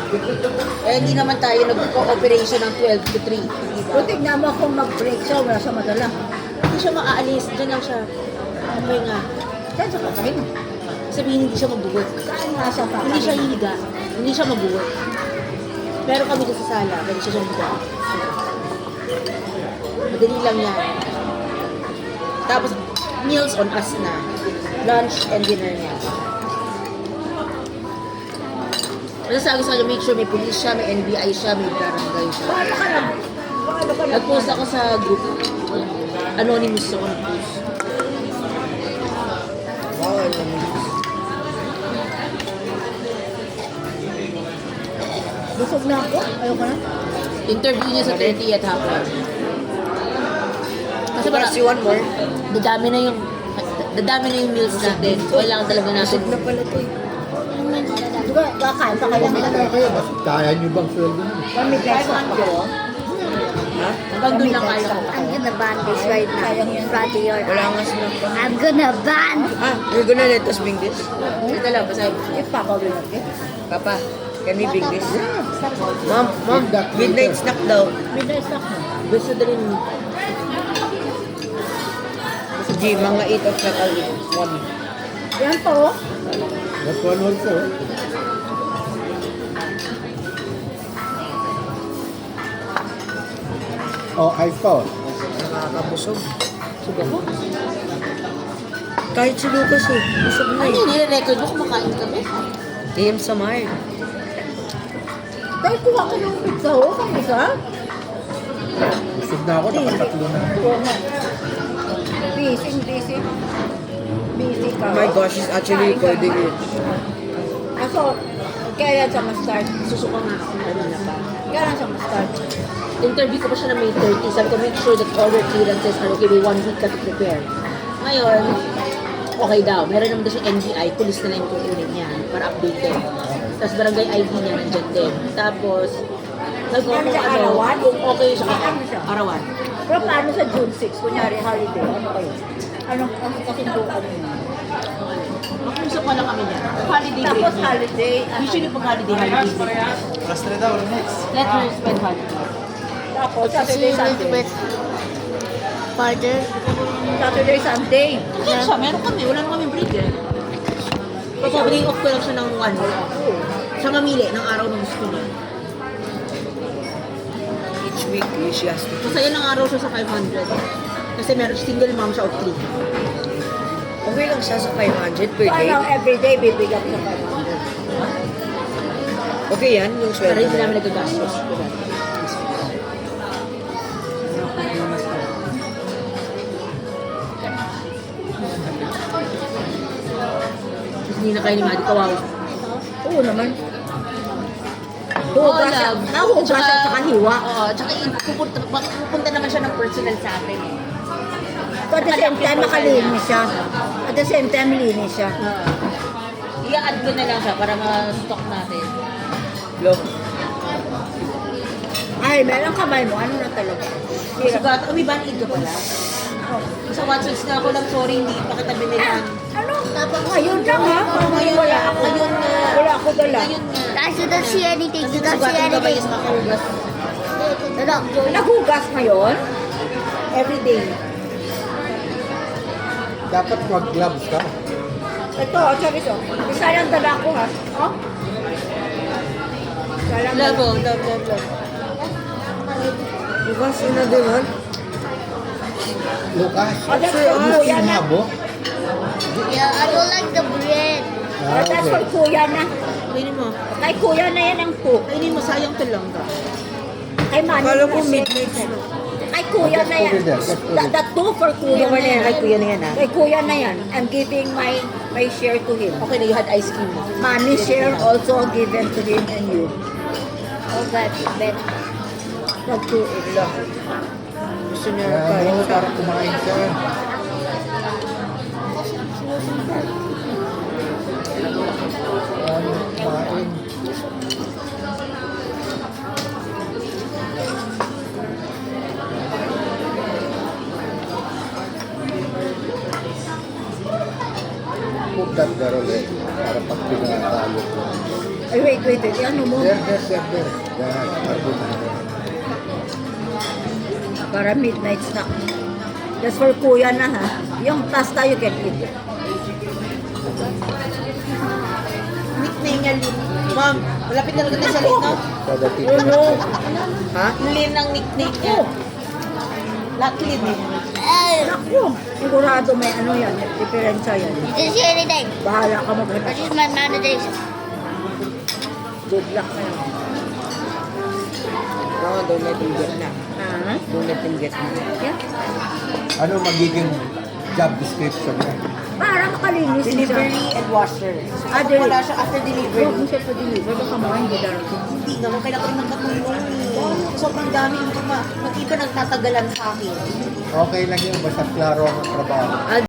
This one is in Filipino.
Eh, hindi naman tayo nag-cooperation ng 12 to 3. Kung tignan mo kung mag-break siya, wala siya madala. Hindi siya makaalis. Diyan lang siya. Okay nga. Saan siya kakain? Sabihin, hindi siya mabugot. Saan nga siya kakain? Hindi siya hihiga. Hindi siya mabugot. Pero kami doon sa sala, pwede siya higa. Madali lang yan. Tapos, meals on us na. Lunch and dinner niya. Basta sabi sa kanya, make sure may police siya, may NBI siya, may barangay siya. Paano ka lang? Paano ka lang? Nag-post ako sa group. Anonymous ako nag-post. Wow, anonymous. Busog na ako. Ayoko na. Interview niya sa 30th hapon. Kasi para Si one more. dadami na yung meals natin. So, kailangan talaga natin. Busog na pala ito eh. Di ba, kakain pa kayo nila? Kayo, mas kaya nyo bang sweldo nyo? Kami guys, pa kayo? Hanggang doon lang kaya ko. I'm gonna ban this right now in front of your Wala eyes. nga silang pa. I'm gonna ban. You're gonna let us bring this? Ito lang, basta If Papa will not get. Papa, can we bring this? Mom, Midnight snack daw. Midnight snack mo. basta dalhin mo. G, mga 8 o'clock I'll eat. One. Yan po. That one also. Oh, ice po. Nakakabusog. Subo ko. Kahit si Lucas eh. Busog na Ano eh. yun, nire-record mo kumakain kami? AM Samar. Dahil kuha ko ng pizza ho, kang isa. Busog na ako, nakatatlo na. Oo nga. Busy, busy. Busy ka. Oh my gosh, she's actually recording it. Ako, kailan siya ma-start? Susuka nga ako kanina pa. Kailan siya ma-start? Interview ko pa siya na May 30. Sabi ko, make sure that all your clearances are okay. May 1 week ka to prepare. Ngayon, okay daw. Meron naman daw siya NBI. Police na lang yung kukunin niya para updated. Tapos barangay ID niya nandyan din. Tapos, sabi ko, Ano siya, kung arawan? kung okay siya. Ano siya? Arawan. Pero paano sa June 6? Kunyari, holiday. Ano kayo? Anong kasunduan niyo? Mag-usap pa lang kami niya. Holiday break Tapos niya. holiday. Usually pag holiday break. Let her spend holiday. Tapos Saturday, Sunday. Father. Saturday, Sunday. Kaya siya, meron kami. Wala na kami break eh. Pag-day off ko lang siya ng 1 week. Siya mamili ng araw na gusto niya. Each week, she has to. Masaya ng araw siya sa 500. Kasi meron single mom siya of 3. Okay lang siya sa 500 per day. Paano everyday bibigyan ko sa 500? Okay yan, yung Para sweldo. hindi namin nagagastos. Hindi na kayo ni Maddie kawawa. Oo naman. Hugas siya. love. Nahugas siya sa kaniwa. Oo, tsaka pupunta naman siya ng personal sa akin. At the same time, makalinis siya. At the same time, linis siya. I-add ko na lang siya para ma-stock natin. Lo. Ay, meron kamay mo. Ano na talaga? Sugat, may banid ka pala. Sa Watsons na ako lang, sorry, hindi pa kita binigyan. Ano? Tapos ngayon lang ha? Ngayon Wala na, ako. ngayon na. Wala ako dala. Ngayon na. Guys, you don't see anything. Kasi You don't see sugatan ka ba anything. is makahugas? Naghugas ngayon? Every day. Dapat mag-gloves ka. Ito, sabi ito. Isa lang dala ko ha. Oh? Isa lang dala. Love. Bukas yun na din, ha? Lucas, Oh, that's gusto for kuya na. mo? Yeah, I don't like the bread. Oh, that's for kuya na. Kainin mo. Kay kuya na yan ang cook. Kainin mo, sayang to lang ka. Kay Manny Akala ko na midnight siya. snack. Kay kuya na yan. The two for kuya na yan. kuya na yan, ha? Kay kuya na yan. I'm giving my share to him. Okay na, you had ice cream mo. Money share also given to him and you. Oh, God, bet. Wag to it. Gusto niya Kaya kain mo, ka. para kumain ka. Kumain. Put that barrel eh, para pag pinatalo ko. Ay, wait. Ano mo? There. Yan, carbonara. Para midnight snack. That's for kuya na ha. Yung pasta you can eat. Nickname niya Lin. Ma'am, malapit na lang sa Lin, no? Padating. Ano? Ha? Lin ang nickname niya. Lahat Lin eh. Naku, sigurado may ano yan. Diferensya yan. Did you see anything? Bahala ka That maghanap. is my meditation. Good luck na lang. Oo, don't let him get na. Ha? Don't let him get na. Yeah. Ano magiging job description niya? Para makalinis siya. Delivery and washer. So, Ah, kapag wala siya after Huwag delivery, mo siya pa-deliver. Baka mga hindi darating. hindi naman kailangan ko rin magkatulong eh. Sobrang dami yung mag-iba nagtatagalan sa akin. Okay lang yun, basta klaro ang trabaho.